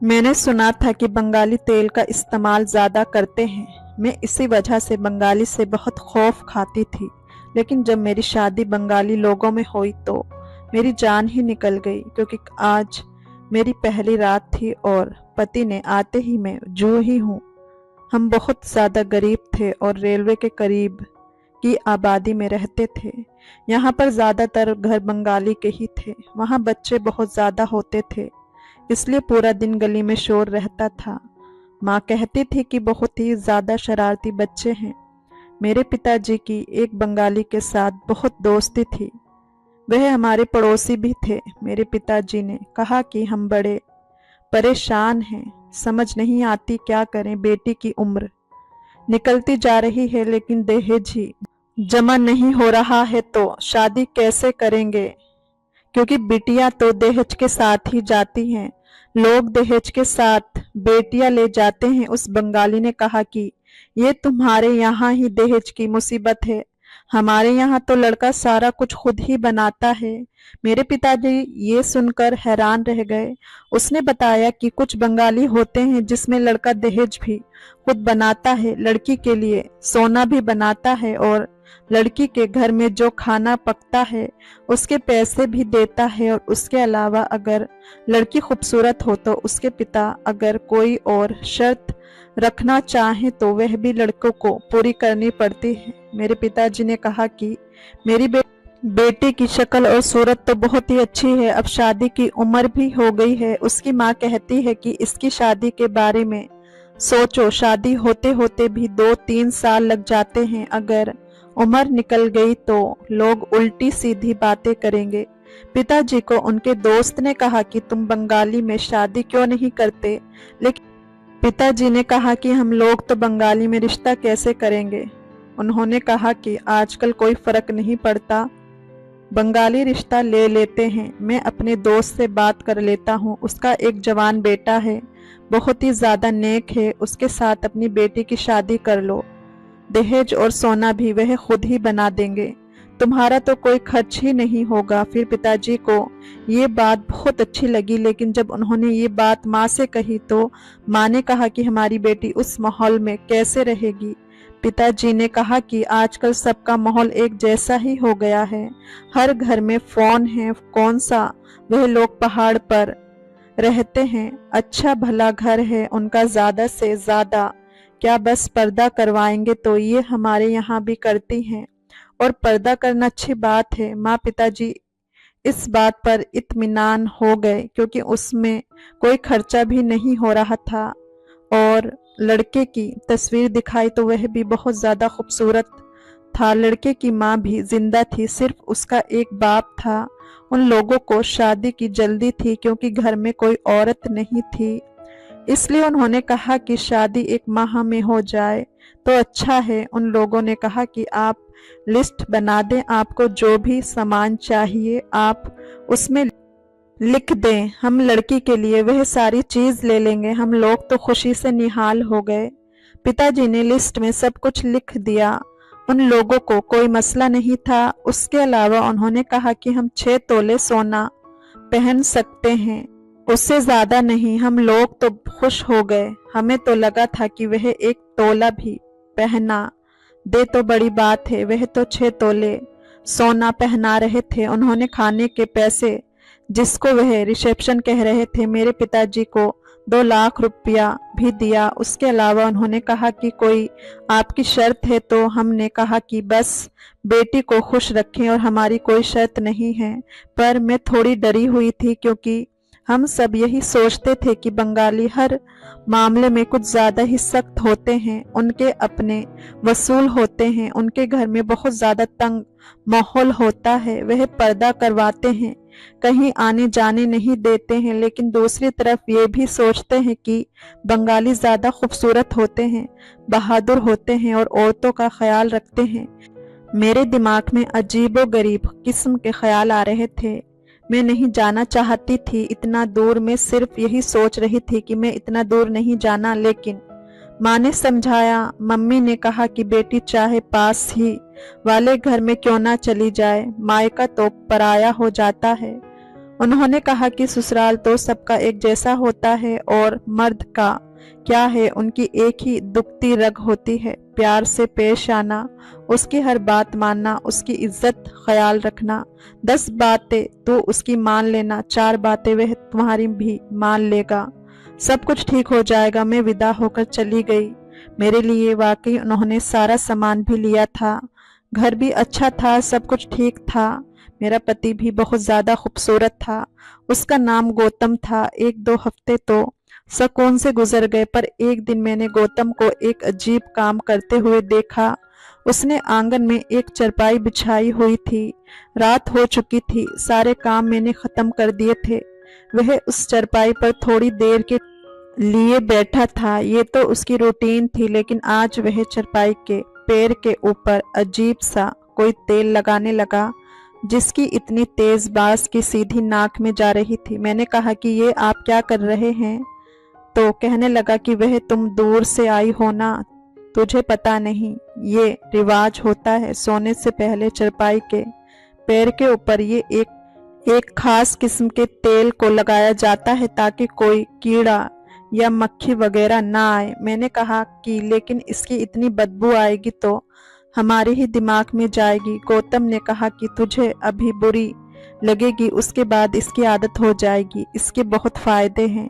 मैंने सुना था कि बंगाली तेल का इस्तेमाल ज़्यादा करते हैं। मैं इसी वजह से बंगाली से बहुत खौफ खाती थी। लेकिन जब मेरी शादी बंगाली लोगों में हुई तो मेरी जान ही निकल गई, क्योंकि आज मेरी पहली रात थी और पति ने आते ही मैं जो ही हूँ। हम बहुत ज़्यादा गरीब थे और रेलवे के करीब की आबादी में रहते थे। यहाँ पर ज़्यादातर घर बंगाली के ही थे। वहाँ बच्चे बहुत ज़्यादा होते थे, इसलिए पूरा दिन गली में शोर रहता था। माँ कहती थी कि बहुत ही ज़्यादा शरारती बच्चे हैं। मेरे पिताजी की एक बंगाली के साथ बहुत दोस्ती थी। वह हमारे पड़ोसी भी थे। मेरे पिताजी ने कहा कि हम बड़े परेशान हैं, समझ नहीं आती क्या करें। बेटी की उम्र निकलती जा रही है, लेकिन दहेज ही जमा नहीं हो रहा है तो शादी कैसे करेंगे, क्योंकि बिटिया तो दहेज के साथ ही जाती हैं। लोग दहेज के साथ बेटियां ले जाते हैं। उस बंगाली ने कहा कि ये तुम्हारे यहाँ ही दहेज की मुसीबत है, हमारे यहाँ तो लड़का सारा कुछ खुद ही बनाता है। मेरे पिताजी ये सुनकर हैरान रह गए। उसने बताया कि कुछ बंगाली होते हैं जिसमें लड़का दहेज भी खुद बनाता है, लड़की के लिए सोना भी बनाता है और लड़की के घर में जो खाना पकता है उसके पैसे भी देता है। और उसके अलावा अगर लड़की खूबसूरत हो तो उसके पिता अगर कोई और शर्त रखना चाहे तो वह भी लड़कों को पूरी करनी पड़ती है। मेरे पिताजी ने कहा कि मेरी बेटी की शक्ल और सूरत तो बहुत ही अच्छी है, अब शादी की उम्र भी हो गई है। उसकी माँ कहती है कि इसकी शादी के बारे में सोचो, शादी होते होते भी 2-3 साल लग जाते हैं। अगर उम्र निकल गई तो लोग उल्टी सीधी बातें करेंगे। पिताजी को उनके दोस्त ने कहा कि तुम बंगाली में शादी क्यों नहीं करते, लेकिन पिताजी ने कहा कि हम लोग तो बंगाली में रिश्ता कैसे करेंगे। उन्होंने कहा कि आजकल कोई फर्क नहीं पड़ता, बंगाली रिश्ता ले लेते हैं। मैं अपने दोस्त से बात कर लेता हूँ, उसका एक जवान बेटा है, बहुत ही ज़्यादा नेक है, उसके साथ अपनी बेटी की शादी कर लो। दहेज और सोना भी वह खुद ही बना देंगे, तुम्हारा तो कोई खर्च ही नहीं होगा। फिर पिताजी को ये बात बहुत अच्छी लगी, लेकिन जब उन्होंने ये बात माँ से कही तो माँ ने कहा कि हमारी बेटी उस माहौल में कैसे रहेगी। पिताजी ने कहा कि आजकल सबका माहौल एक जैसा ही हो गया है, हर घर में फोन है, कौन सा वह लोग पहाड़ पर रहते हैं, अच्छा भला घर है उनका, ज़्यादा से ज़्यादा क्या बस पर्दा करवाएंगे, तो ये हमारे यहाँ भी करती हैं और पर्दा करना अच्छी बात है। माँ पिताजी इस बात पर इत्मीनान हो गए, क्योंकि उसमें कोई खर्चा भी नहीं हो रहा था। और लड़के की तस्वीर दिखाई तो वह भी बहुत ज़्यादा खूबसूरत था। लड़के की माँ भी जिंदा थी, सिर्फ उसका एक बाप था। उन लोगों को शादी की जल्दी थी, क्योंकि घर में कोई औरत नहीं थी, इसलिए उन्होंने कहा कि शादी 1 माह में हो जाए तो अच्छा है। उन लोगों ने कहा कि आप लिस्ट बना दें, आपको जो भी सामान चाहिए आप उसमें लिख दें, हम लड़की के लिए वह सारी चीज ले लेंगे। हम लोग तो खुशी से निहाल हो गए। पिताजी ने लिस्ट में सब कुछ लिख दिया। उन लोगों को कोई मसला नहीं था। उसके अलावा उन्होंने कहा कि हम 6 तोले सोना पहन सकते हैं, उससे ज्यादा नहीं। हम लोग तो खुश हो गए, हमें तो लगा था कि वह 1 तोला भी पहना दे तो बड़ी बात है। वह तो 6 तोले सोना पहना रहे थे। उन्होंने खाने के पैसे, जिसको वह रिसेप्शन कह रहे थे, मेरे पिताजी को 2 लाख रुपया भी दिया। उसके अलावा उन्होंने कहा कि कोई आपकी शर्त है, तो हमने कहा कि बस बेटी को खुश रखें और हमारी कोई शर्त नहीं है। पर मैं थोड़ी डरी हुई थी, क्योंकि हम सब यही सोचते थे कि बंगाली हर मामले में कुछ ज़्यादा ही सख्त होते हैं, उनके अपने वसूल होते हैं, उनके घर में बहुत ज़्यादा तंग माहौल होता है, वह पर्दा करवाते हैं, कहीं आने जाने नहीं देते हैं। लेकिन दूसरी तरफ ये भी सोचते हैं कि बंगाली ज़्यादा खूबसूरत होते हैं, बहादुर होते हैं और औरतों का ख्याल रखते हैं। मेरे दिमाग में अजीबो-गरीब किस्म के ख्याल आ रहे थे। मैं नहीं जाना चाहती थी इतना दूर, मैं सिर्फ यही सोच रही थी कि मैं इतना दूर नहीं जाना। लेकिन माँ ने समझाया, मम्मी ने कहा कि बेटी चाहे पास ही वाले घर में क्यों ना चली जाए, मायका तो पराया हो जाता है। उन्होंने कहा कि ससुराल तो सबका एक जैसा होता है और मर्द का क्या है, उनकी एक ही दुखती रग होती है, प्यार से पेश आना, उसकी हर बात मानना, उसकी इज्जत ख्याल रखना। 10 बातें तो उसकी मान लेना, 4 बातें वह तुम्हारी भी मान लेगा, सब कुछ ठीक हो जाएगा। मैं विदा होकर चली गई। मेरे लिए वाकई उन्होंने सारा सामान भी लिया था, घर भी अच्छा था, सब कुछ ठीक था। मेरा पति भी बहुत ज्यादा खूबसूरत था, उसका नाम गौतम था। 1-2 हफ्ते तो सुकून से गुजर गए, पर एक दिन मैंने गौतम को एक अजीब काम करते हुए देखा। उसने आंगन में एक चारपाई बिछाई हुई थी, रात हो चुकी थी, सारे काम मैंने खत्म कर दिए थे। वह उस चारपाई पर थोड़ी देर के लिए बैठा था, ये तो उसकी रूटीन थी, लेकिन आज वह चारपाई के पैर के ऊपर अजीब सा कोई तेल लगाने लगा, जिसकी इतनी तेज बांस की सीधी नाक में जा रही थी। मैंने कहा कि ये आप क्या कर रहे हैं? तो कहने लगा कि वह तुम दूर से आई हो ना, तुझे पता नहीं, ये रिवाज होता है, सोने से पहले चारपाई के पैर के ऊपर ये एक खास किस्म के तेल को लगाया जाता है ताकि कोई कीड़ा या मक्खी वगैरह ना आए। मैंने कहा कि लेकिन इसकी इतनी बदबू आएगी तो हमारे ही दिमाग में जाएगी। गौतम ने कहा कि तुझे अभी बुरी लगेगी, उसके बाद इसकी आदत हो जाएगी, इसके बहुत फायदे हैं,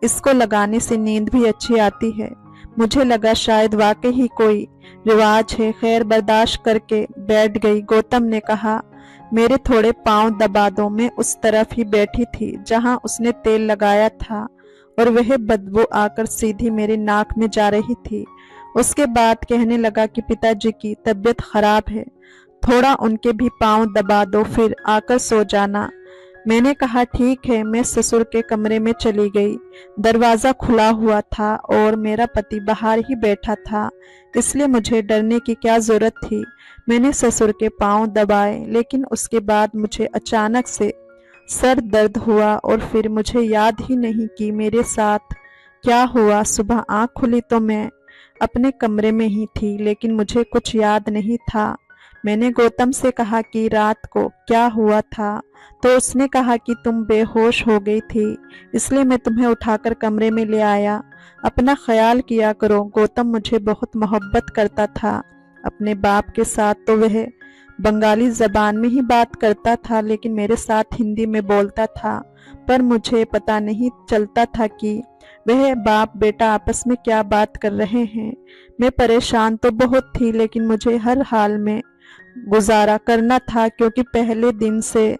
इसको लगाने से नींद भी अच्छी आती है। मुझे लगा शायद वाकई ही कोई रिवाज है, खैर बर्दाश्त करके बैठ गई। गौतम ने कहा मेरे थोड़े पांव दबा दो। मैं उस तरफ ही बैठी थी जहां उसने तेल लगाया था और वह बदबू आकर सीधी मेरी नाक में जा रही थी। उसके बाद कहने लगा कि पिताजी की तबीयत खराब है, थोड़ा उनके भी पांव दबा दो, फिर आकर सो जाना। मैंने कहा ठीक है। मैं ससुर के कमरे में चली गई। दरवाजा खुला हुआ था और मेरा पति बाहर ही बैठा था, इसलिए मुझे डरने की क्या जरूरत थी। मैंने ससुर के पांव दबाए, लेकिन उसके बाद मुझे अचानक से सर दर्द हुआ और फिर मुझे याद ही नहीं कि मेरे साथ क्या हुआ। सुबह आंख खुली तो मैं अपने कमरे में ही थी, लेकिन मुझे कुछ याद नहीं था। मैंने गौतम से कहा कि रात को क्या हुआ था, तो उसने कहा कि तुम बेहोश हो गई थी, इसलिए मैं तुम्हें उठाकर कमरे में ले आया। अपना ख्याल किया करो। गौतम मुझे बहुत मोहब्बत करता था। अपने बाप के साथ तो वह बंगाली जबान में ही बात करता था, लेकिन मेरे साथ हिंदी में बोलता था, पर मुझे पता नहीं चलता था कि वह बाप बेटा आपस में क्या बात कर रहे हैं। मैं परेशान तो बहुत थी, लेकिन मुझे हर हाल में गुजारा करना था, क्योंकि पहले दिन से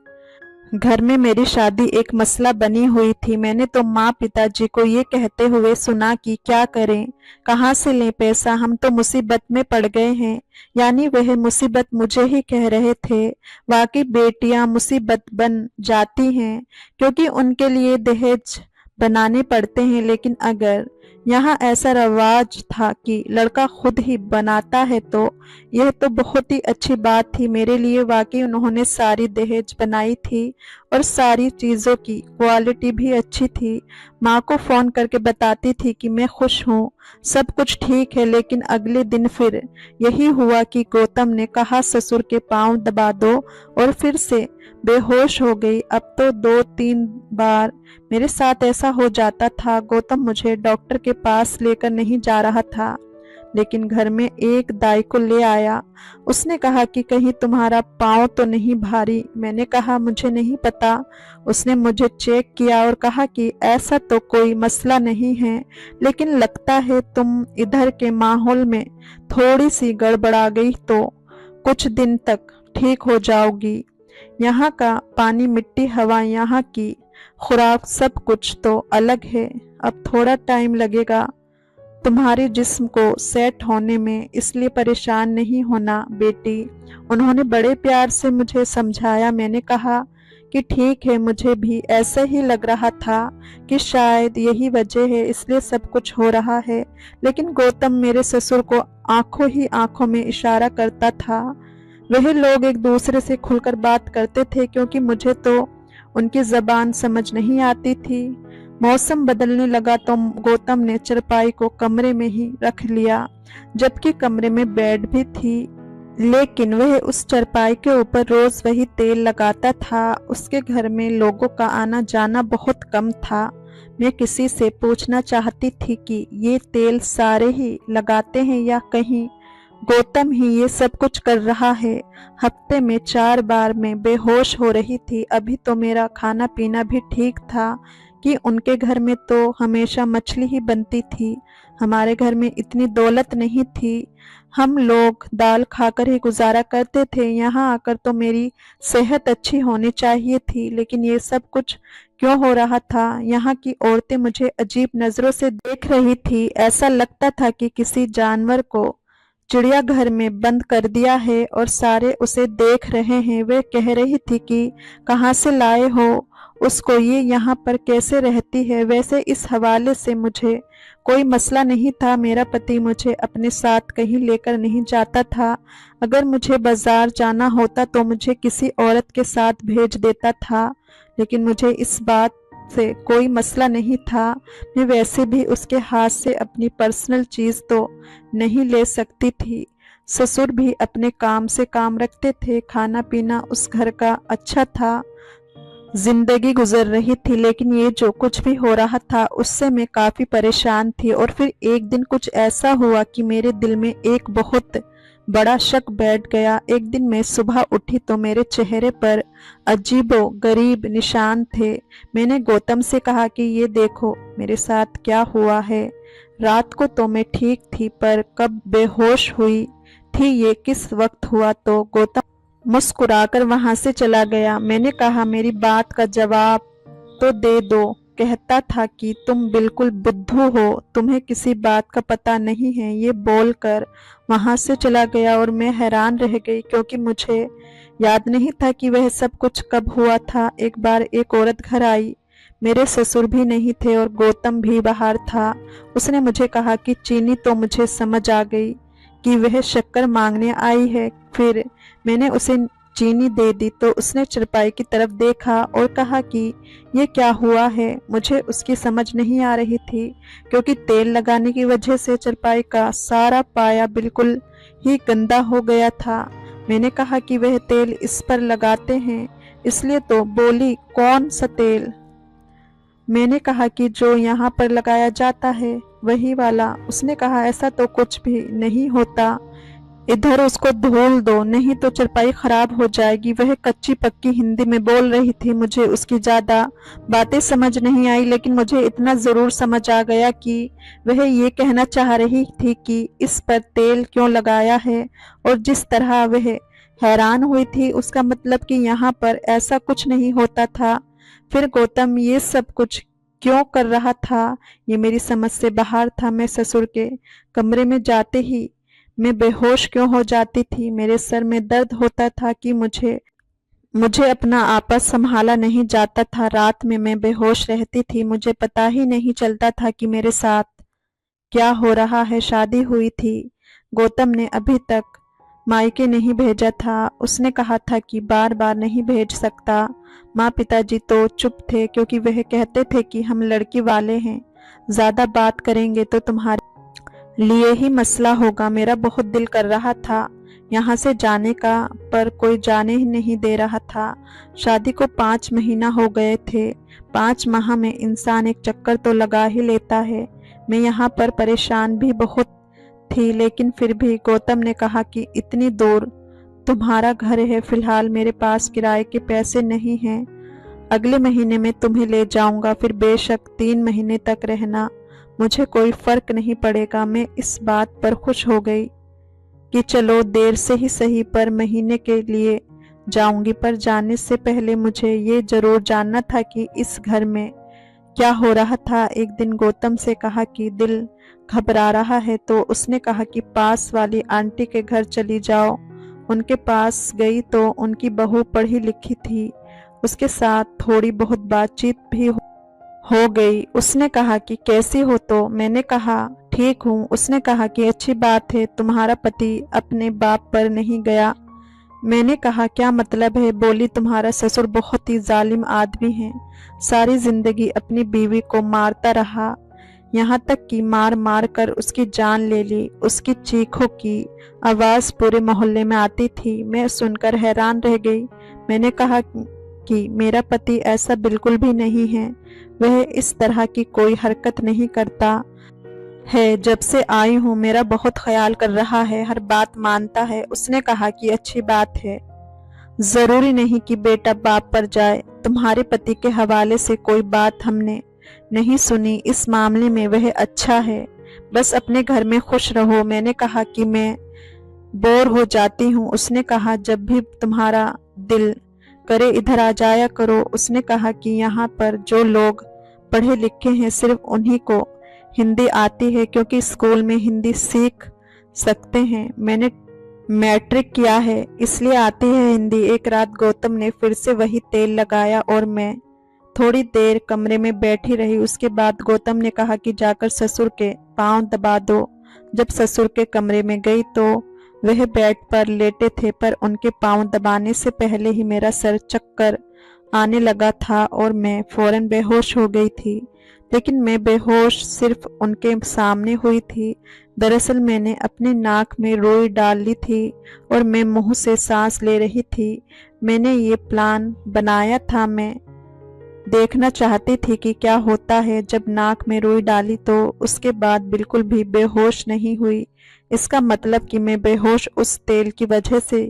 घर में मेरी शादी एक मसला बनी हुई थी। मैंने तो माँ पिताजी को ये कहते हुए सुना कि क्या करें, कहाँ से लें पैसा, हम तो मुसीबत में पड़ गए हैं। यानी वह मुसीबत मुझे ही कह रहे थे। वाकई बेटियां मुसीबत बन जाती हैं, क्योंकि उनके लिए दहेज बनाने पड़ते हैं। लेकिन अगर यहाँ ऐसा रवाज था कि लड़का खुद ही बनाता है, तो यह तो बहुत ही अच्छी बात थी मेरे लिए। वाकई उन्होंने सारी दहेज बनाई थी और सारी चीज़ों की क्वालिटी भी अच्छी थी। माँ को फ़ोन करके बताती थी कि मैं खुश हूँ, सब कुछ ठीक है। लेकिन अगले दिन फिर यही हुआ कि गौतम ने कहा ससुर के पांव दबा दो और फिर से बेहोश हो गई। अब तो 2-3 बार मेरे साथ ऐसा हो जाता था। गौतम मुझे डॉक्टर के पास लेकर नहीं जा रहा था, लेकिन घर में एक दाई को ले आया। उसने कहा कि कहीं तुम्हारा पाँव तो नहीं भारी। मैंने कहा मुझे नहीं पता। उसने मुझे चेक किया और कहा कि ऐसा तो कोई मसला नहीं है, लेकिन लगता है तुम इधर के माहौल में थोड़ी सी गड़बड़ा गई, तो कुछ दिन तक ठीक हो जाओगी। यहाँ का पानी, मिट्टी, हवा, यहाँ की खुराक, सब कुछ तो अलग है। अब थोड़ा टाइम लगेगा तुम्हारे जिस्म को सेट होने में, इसलिए परेशान नहीं होना बेटी। उन्होंने बड़े प्यार से मुझे समझाया। मैंने कहा कि ठीक है, मुझे भी ऐसा ही लग रहा था कि शायद यही वजह है, इसलिए सब कुछ हो रहा है। लेकिन गौतम मेरे ससुर को आंखों ही आंखों में इशारा करता था। वह लोग एक दूसरे से खुलकर बात करते थे, क्योंकि मुझे तो उनकी जबान समझ नहीं आती थी। मौसम बदलने लगा तो गौतम ने चारपाई को कमरे में ही रख लिया, जबकि कमरे में बेड भी थी। लेकिन वह उस चारपाई के ऊपर रोज वही तेल लगाता था। उसके घर में लोगों का आना जाना बहुत कम था। मैं किसी से पूछना चाहती थी कि ये तेल सारे ही लगाते हैं या कहीं गौतम ही ये सब कुछ कर रहा है। हफ्ते में 4 बार मैं बेहोश हो रही थी। अभी तो मेरा खाना पीना भी ठीक था कि उनके घर में तो हमेशा मछली ही बनती थी। हमारे घर में इतनी दौलत नहीं थी। हम लोग दाल खाकर ही गुजारा करते थे। यहाँ आकर तो मेरी सेहत अच्छी होनी चाहिए थी, लेकिन ये सब कुछ क्यों हो रहा था? यहाँ की औरतें मुझे अजीब नजरों से देख रही थी। ऐसा लगता था कि किसी जानवर को चिड़ियाघर में बंद कर दिया है और सारे उसे देख रहे हैं। वे कह रही थी कि कहाँ से लाए हो उसको, ये यहाँ पर कैसे रहती है? वैसे इस हवाले से मुझे कोई मसला नहीं था। मेरा पति मुझे अपने साथ कहीं लेकर नहीं जाता था। अगर मुझे बाजार जाना होता तो मुझे किसी औरत के साथ भेज देता था, लेकिन मुझे इस बात से कोई मसला नहीं था। मैं वैसे भी उसके हाथ से अपनी पर्सनल चीज़ तो नहीं ले सकती थी। ससुर भी अपने काम से काम रखते थे। खाना पीना उस घर का अच्छा था। जिंदगी गुजर रही थी, लेकिन ये जो कुछ भी हो रहा था उससे मैं काफी परेशान थी। और फिर एक दिन कुछ ऐसा हुआ कि मेरे दिल में एक बहुत बड़ा शक बैठ गया। एक दिन मैं सुबह उठी तो मेरे चेहरे पर अजीबो गरीब निशान थे। मैंने गौतम से कहा कि ये देखो मेरे साथ क्या हुआ है। रात को तो मैं ठीक थी, पर कब बेहोश हुई थी ये किस वक्त हुआ? तो गौतम मुस्कुराकर वहां से चला गया। मैंने कहा मेरी बात का जवाब तो दे दो। कहता था कि तुम बिल्कुल बुद्धू हो, तुम्हें किसी बात का पता नहीं है। ये बोलकर वहां से चला गया और मैं हैरान रह गई, क्योंकि मुझे याद नहीं था कि वह सब कुछ कब हुआ था। एक बार एक औरत घर आई। मेरे ससुर भी नहीं थे और गौतम भी बाहर था। उसने मुझे कहा कि चीनी, तो मुझे समझ आ गई कि वह शक्कर मांगने आई है। फिर मैंने उसे चीनी दे दी तो उसने चारपाई की तरफ देखा और कहा कि ये क्या हुआ है। मुझे उसकी समझ नहीं आ रही थी, क्योंकि तेल लगाने की वजह से चारपाई का सारा पाया बिल्कुल ही गंदा हो गया था। मैंने कहा कि वह तेल इस पर लगाते हैं इसलिए। तो बोली कौन सा तेल? मैंने कहा कि जो यहाँ पर लगाया जाता है वही वाला। उसने कहा ऐसा तो कुछ भी नहीं होता, इधर उसको धोल दो नहीं तो चारपाई खराब हो जाएगी। वह कच्ची पक्की हिंदी में बोल रही थी। मुझे उसकी ज्यादा बातें समझ नहीं आई, लेकिन मुझे इतना जरूर समझ आ गया कि वह ये कहना चाह रही थी कि इस पर तेल क्यों लगाया है। और जिस तरह वह हैरान हुई थी उसका मतलब कि यहाँ पर ऐसा कुछ नहीं होता था। फिर गौतम ये सब कुछ क्यों कर रहा था, ये मेरी समझ से बाहर था। मैं ससुर के कमरे में जाते ही मैं बेहोश क्यों हो जाती थी? मेरे सर में दर्द होता था कि मुझे मुझे अपना आपा संभाला नहीं जाता था। रात में मैं बेहोश रहती थी। मुझे पता ही नहीं चलता था कि मेरे साथ क्या हो रहा है। शादी हुई थी। गौतम ने अभी तक मायके नहीं भेजा था। उसने कहा था कि बार बार नहीं भेज सकता। माँ पिताजी तो चुप थे, क्योंकि वह कहते थे कि हम लड़की वाले हैं, ज्यादा बात करेंगे तो तुम्हारे लिए ही मसला होगा। मेरा बहुत दिल कर रहा था यहाँ से जाने का, पर कोई जाने ही नहीं दे रहा था। शादी को 5 महीना हो गए थे। 5 माह में इंसान एक चक्कर तो लगा ही लेता है। मैं यहाँ पर परेशान भी बहुत थी, लेकिन फिर भी गौतम ने कहा कि इतनी दूर तुम्हारा घर है, फिलहाल मेरे पास किराए के पैसे नहीं हैं। अगले महीने में तुम्हें ले जाऊंगा, फिर बेशक 3 महीने तक रहना, मुझे कोई फर्क नहीं पड़ेगा। मैं इस बात पर खुश हो गई कि चलो देर से ही सही, पर महीने के लिए जाऊंगी। पर जाने से पहले मुझे ये जरूर जानना था कि इस घर में क्या हो रहा था। एक दिन गौतम से कहा कि दिल घबरा रहा है, तो उसने कहा कि पास वाली आंटी के घर चली जाओ। उनके पास गई तो उनकी बहू पढ़ी लिखी थी। उसके साथ थोड़ी बहुत बातचीत भी हो गई। उसने कहा कि कैसी हो? तो मैंने कहा ठीक हूँ। उसने कहा कि अच्छी बात है, तुम्हारा पति अपने बाप पर नहीं गया। मैंने कहा क्या मतलब है? बोली तुम्हारा ससुर बहुत ही जालिम आदमी है, सारी जिंदगी अपनी बीवी को मारता रहा। यहाँ तक कि मार मार कर उसकी जान ले ली। उसकी चीखों की आवाज़ पूरे मोहल्ले में आती थी। मैं सुनकर हैरान रह गई। मैंने कहा कि मेरा पति ऐसा बिल्कुल भी नहीं है, वह इस तरह की कोई हरकत नहीं करता है। जब से आई हूँ मेरा बहुत ख्याल कर रहा है, हर बात मानता है। उसने कहा कि अच्छी बात है, जरूरी नहीं कि बेटा बाप पर जाए। तुम्हारे पति के हवाले से कोई बात हमने नहीं सुनी। इस मामले में वह अच्छा है, बस अपने घर में खुश रहो। मैंने कहा कि मैं बोर हो जाती हूँ। उसने कहा जब भी तुम्हारा दिल करे इधर आ जाया करो। उसने कहा कि यहाँ पर जो लोग पढ़े लिखे हैं सिर्फ उन्हीं को हिंदी आती है, क्योंकि स्कूल में हिंदी सीख सकते हैं। मैंने मैट्रिक किया है इसलिए आती है हिंदी। एक रात गौतम ने फिर से वही तेल लगाया और मैं थोड़ी देर कमरे में बैठी रही। उसके बाद गौतम ने कहा कि जाकर ससुर के पांव दबा दो। जब ससुर के कमरे में गई तो वह बेड पर लेटे थे, पर उनके पांव दबाने से पहले ही मेरा सर चक्कर आने लगा था और मैं फौरन बेहोश हो गई थी। लेकिन मैं बेहोश सिर्फ उनके सामने हुई थी। दरअसल मैंने अपने नाक में रुई डाल ली थी और मैं मुंह से सांस ले रही थी। मैंने ये प्लान बनाया था, मैं देखना चाहती थी कि क्या होता है। जब नाक में रुई डाली तो उसके बाद बिल्कुल भी बेहोश नहीं हुई। इसका मतलब कि मैं बेहोश उस तेल की वजह से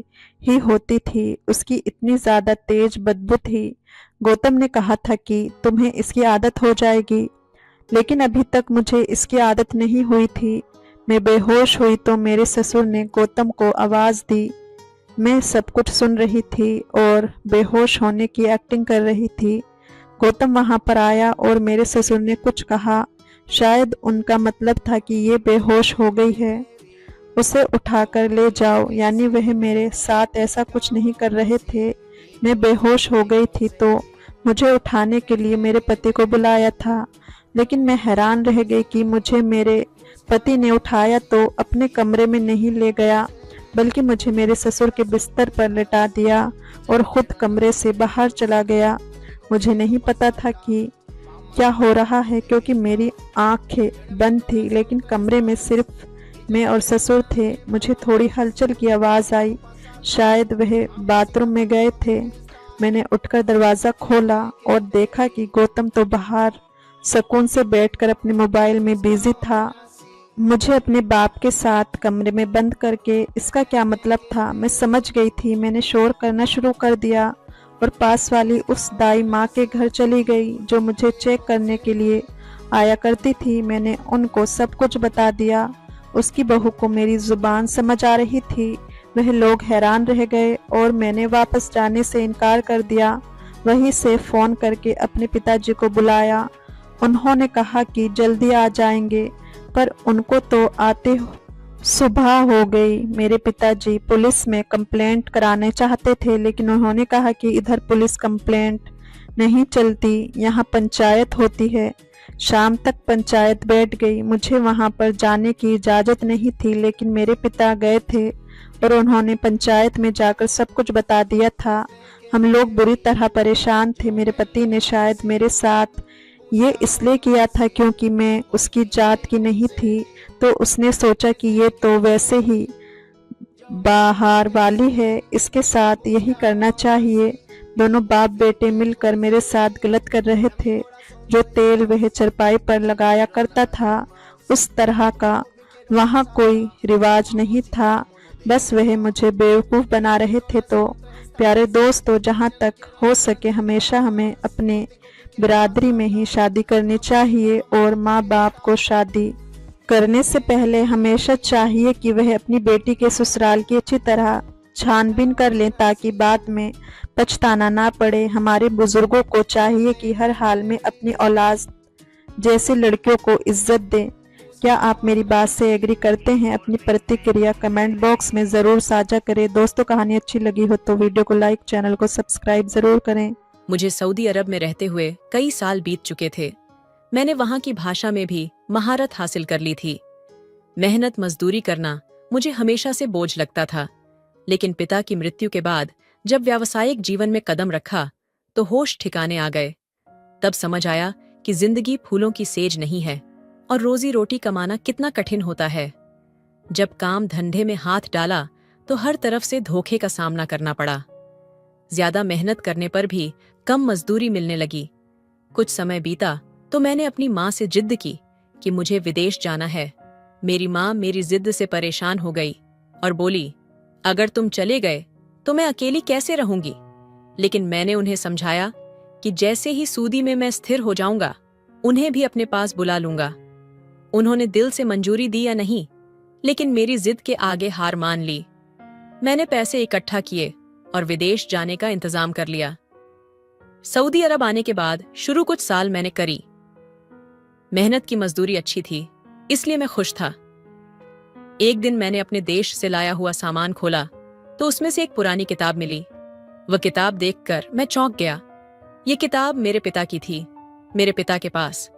ही होती थी। उसकी इतनी ज़्यादा तेज बदबू थी। गौतम ने कहा था कि तुम्हें इसकी आदत हो जाएगी, लेकिन अभी तक मुझे इसकी आदत नहीं हुई थी। मैं बेहोश हुई तो मेरे ससुर ने गौतम को आवाज़ दी। मैं सब कुछ सुन रही थी और बेहोश होने की एक्टिंग कर रही थी। गौतम वहां पर आया और मेरे ससुर ने कुछ कहा। शायद उनका मतलब था कि ये बेहोश हो गई है, उसे उठाकर ले जाओ। यानी वह मेरे साथ ऐसा कुछ नहीं कर रहे थे। मैं बेहोश हो गई थी तो मुझे उठाने के लिए मेरे पति को बुलाया था। लेकिन मैं हैरान रह गई कि मुझे मेरे पति ने उठाया तो अपने कमरे में नहीं ले गया, बल्कि मुझे मेरे ससुर के बिस्तर पर लिटा दिया और खुद कमरे से बाहर चला गया। मुझे नहीं पता था कि क्या हो रहा है, क्योंकि मेरी आंखें बंद थी, लेकिन कमरे में सिर्फ मैं और ससुर थे। मुझे थोड़ी हलचल की आवाज़ आई, शायद वह बाथरूम में गए थे। मैंने उठकर दरवाज़ा खोला और देखा कि गौतम तो बाहर सुकून से बैठकर अपने मोबाइल में बिजी था। मुझे अपने बाप के साथ कमरे में बंद करके इसका क्या मतलब था, मैं समझ गई थी। मैंने शोर करना शुरू कर दिया और पास वाली उस दाई माँ के घर चली गई जो मुझे चेक करने के लिए आया करती थी। मैंने उनको सब कुछ बता दिया। उसकी बहू को मेरी जुबान समझ आ रही थी। वह लोग हैरान रह गए और मैंने वापस जाने से इनकार कर दिया। वहीं से फ़ोन करके अपने पिताजी को बुलाया। उन्होंने कहा कि जल्दी आ जाएंगे, पर उनको तो आते सुबह हो गई। मेरे पिताजी पुलिस में कंप्लेंट कराने चाहते थे, लेकिन उन्होंने कहा कि इधर पुलिस कंप्लेंट नहीं चलती, यहाँ पंचायत होती है। शाम तक पंचायत बैठ गई। मुझे वहाँ पर जाने की इजाज़त नहीं थी, लेकिन मेरे पिता गए थे और उन्होंने पंचायत में जाकर सब कुछ बता दिया था। हम लोग बुरी तरह परेशान थे। मेरे पति ने शायद मेरे साथ ये इसलिए किया था क्योंकि मैं उसकी जात की नहीं थी, तो उसने सोचा कि ये तो वैसे ही बाहर वाली है, इसके साथ यही करना चाहिए। दोनों बाप बेटे मिलकर मेरे साथ गलत कर रहे थे। जो तेल वह चरपाई पर लगाया करता था, उस तरह का वहाँ कोई रिवाज नहीं था। बस वह मुझे बेवकूफ़ बना रहे थे। तो प्यारे दोस्तों, जहाँ तक हो सके हमेशा हमें अपने बिरादरी में ही शादी करनी चाहिए और माँ बाप को शादी करने से पहले हमेशा चाहिए कि वह अपनी बेटी के ससुराल की अच्छी तरह छानबीन कर लें, ताकि बाद में पछताना ना पड़े। हमारे बुजुर्गों को चाहिए कि हर हाल में अपनी औलाद जैसी लड़कियों को इज्जत दें। क्या आप मेरी बात से एग्री करते हैं? अपनी प्रतिक्रिया कमेंट बॉक्स में ज़रूर साझा करें। दोस्तों, कहानी अच्छी लगी हो तो वीडियो को लाइक, चैनल को सब्सक्राइब ज़रूर करें। मुझे सऊदी अरब में रहते हुए कई साल बीत चुके थे। मैंने वहाँ की भाषा में भी महारत हासिल कर ली थी। मेहनत मजदूरी करना मुझे हमेशा से बोझ लगता था, लेकिन पिता की मृत्यु के बाद जब व्यावसायिक जीवन में कदम रखा तो होश ठिकाने आ गए। तब समझ आया कि जिंदगी फूलों की सेज नहीं है और रोजी रोटी कमाना कितना कठिन होता है। जब काम धंधे में हाथ डाला तो हर तरफ से धोखे का सामना करना पड़ा। ज्यादा मेहनत करने पर भी कम मजदूरी मिलने लगी। कुछ समय बीता तो मैंने अपनी माँ से जिद की कि मुझे विदेश जाना है। मेरी माँ मेरी जिद से परेशान हो गई और बोली, अगर तुम चले गए तो मैं अकेली कैसे रहूंगी। लेकिन मैंने उन्हें समझाया कि जैसे ही सूदी में मैं स्थिर हो जाऊंगा उन्हें भी अपने पास बुला लूंगा। उन्होंने दिल से मंजूरी दी या नहीं, लेकिन मेरी जिद के आगे हार मान ली। मैंने पैसे इकट्ठा किए और विदेश जाने का इंतजाम कर लिया। सऊदी अरब आने के बाद शुरू कुछ साल मैंने करी। मेहनत की मजदूरी अच्छी थी, इसलिए मैं खुश था। एक दिन मैंने अपने देश से लाया हुआ सामान खोला तो उसमें से एक पुरानी किताब मिली। वह किताब देखकर मैं चौंक गया। ये किताब मेरे पिता की थी, मेरे पिता के पास।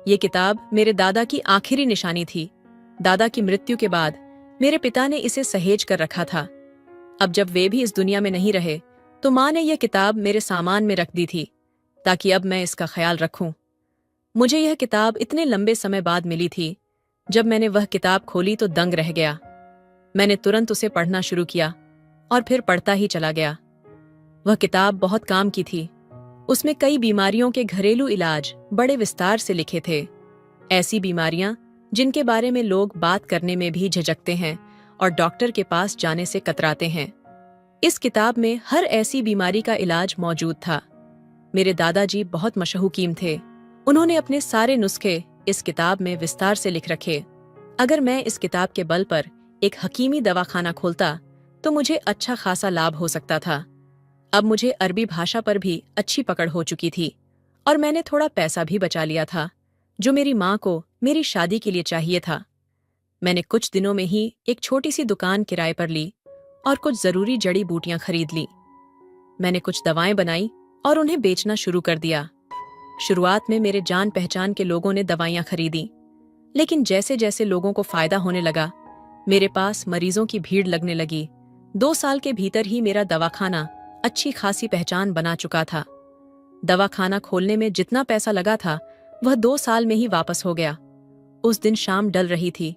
ये किताब मेरे दादा की आखिरी निशानी थी। दादा की मृत्यु के बाद मेरे पिता ने इसे सहेज कर रखा था। अब जब वे भी इस दुनिया में नहीं रहे तो माँ ने यह किताब मेरे सामान में रख दी थी ताकि अब मैं इसका ख्याल रखूं। मुझे यह किताब इतने लंबे समय बाद मिली थी। जब मैंने वह किताब खोली तो दंग रह गया। मैंने तुरंत उसे पढ़ना शुरू किया और फिर पढ़ता ही चला गया। वह किताब बहुत काम की थी। उसमें कई बीमारियों के घरेलू इलाज बड़े विस्तार से लिखे थे। ऐसी बीमारियां जिनके बारे में लोग बात करने में भी झिझकते हैं और डॉक्टर के पास जाने से कतराते हैं। इस किताब में हर ऐसी बीमारी का इलाज मौजूद था। मेरे दादाजी बहुत मशहूकीम थे। उन्होंने अपने सारे नुस्खे इस किताब में विस्तार से लिख रखे। अगर मैं इस किताब के बल पर एक हकीमी दवाखाना खोलता तो मुझे अच्छा खासा लाभ हो सकता था। अब मुझे अरबी भाषा पर भी अच्छी पकड़ हो चुकी थी और मैंने थोड़ा पैसा भी बचा लिया था जो मेरी माँ को मेरी शादी के लिए चाहिए था। मैंने कुछ दिनों में ही एक छोटी सी दुकान किराए पर ली और कुछ जरूरी जड़ी बूटियां खरीद ली। मैंने कुछ दवाएं बनाई और उन्हें बेचना शुरू कर दिया। शुरुआत में मेरे जान पहचान के लोगों ने दवाइयां खरीदी, लेकिन जैसे जैसे लोगों को फायदा होने लगा मेरे पास मरीजों की भीड़ लगने लगी। 2 साल के भीतर ही मेरा दवाखाना अच्छी खासी पहचान बना चुका था। दवाखाना खोलने में जितना पैसा लगा था वह 2 साल में ही वापस हो गया। उस दिन शाम डल रही थी।